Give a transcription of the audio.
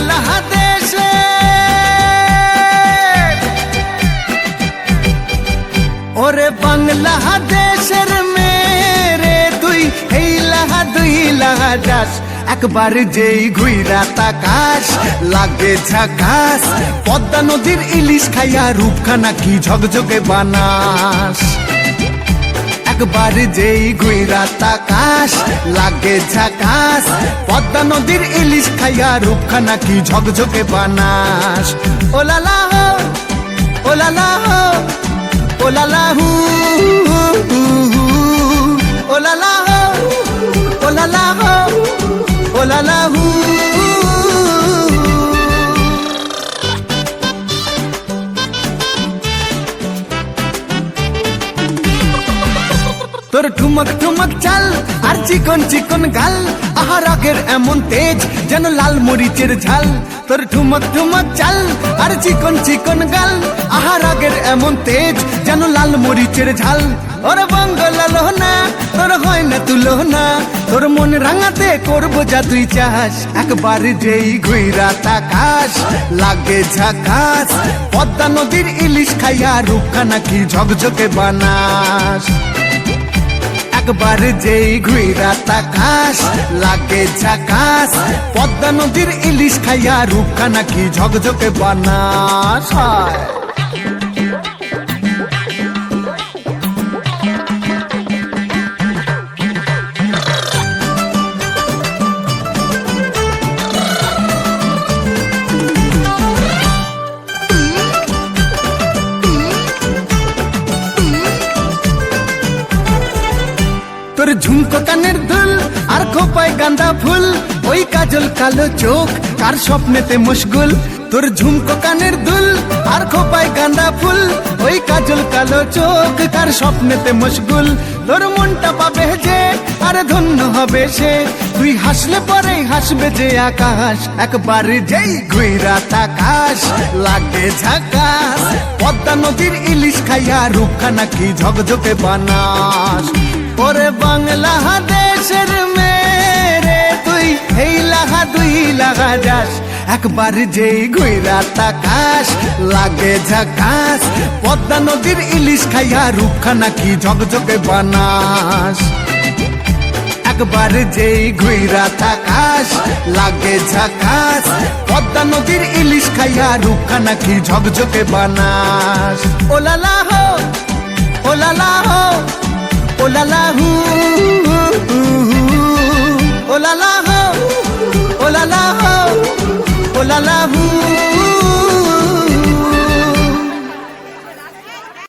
বাংলাদেশে ওরে বাংলাদেশের মেরে তুই হেইলাহা দুইলাহা যাস একবার যেই ঘুইরা তাকাস লাগে ঝাকাস পদ্মা নদীর ইলিশ খাইয়া রূপখানা কি ঝকঝকে বানাস একবার যেই ঘুইরা তাকাস লাগে ঝাকাস পদ্মা নদীর ইলিশ খাইয়া রূপখানা কি ঝকঝকে বানাস ওলালা হো ওলালা হো ওলালা হু ওলালা হো ওলালা হো ওলালা হু তোর ঠুমক ঠুমক চাল আর চিকন চিকন গাল আহার আগের এমন তেজ যেন লাল মরিচের ঝাল তোর ঠুমক ঠুমক চাল আর চিকন চিকন গাল আহার আগের এমন তেজ যেন লাল মরিচের ঝাল ওর বাংলা লোহনা তোর হয় না তুলনা তোর মন রাঙাতে করবো যা তুই চাস একবার যেই ঘুইরা তাকাস লাগে ঝাকাস পদ্মা নদীর ইলিশ খাইয়া রূপখানা কি ঝকঝকে বানাস একবার যেই ঘুইরা তাকাস লাগে ঝাকাস পদ্মা নদীর ইলিশ খাইয়া রূপখানা কি ঝকঝকে বানাস তোর ঝুমকো কানের দুল আর খোপায় গাঁদা ফুল ওই কাজল কালো চোখ কার স্বপ্নেতে মশগুল তোর ঝুমকো কানের দুল আর খোপায় গাঁদা ফুল ওই কাজল কালো চোখ কার স্বপ্নেতে মশগুল তোর মনটা পাবে যে আর ধন্য হবে সে তুই হাসলে পরে হাসবে যে আকাশ একবার যেই ঘুইরা তাকাস লাগে ঝাকাস পদ্মা নদীর ইলিশ খাইয়া রূপখানা কি ঝকঝকে বানাস ওরে বাংলাদেশের মেরে তুই হেইলাহা দুইলাহা যাস একবার যেই ঘুইরা তাকাস লাগে ঝাকাস পদ্মা নদীর ইলিশ খাইয়া রূপখানা কি ঝকঝকে বানাস একবার যেই ঘুইরা তাকাস লাগে ঝাকাস পদ্মা নদীর ইলিশ খাইয়া রূপখানা কি ঝকঝকে বানাস ওলালা হো ওলালা হো ওলালা হু ওলালা হো ওলালা হো ওলালা হু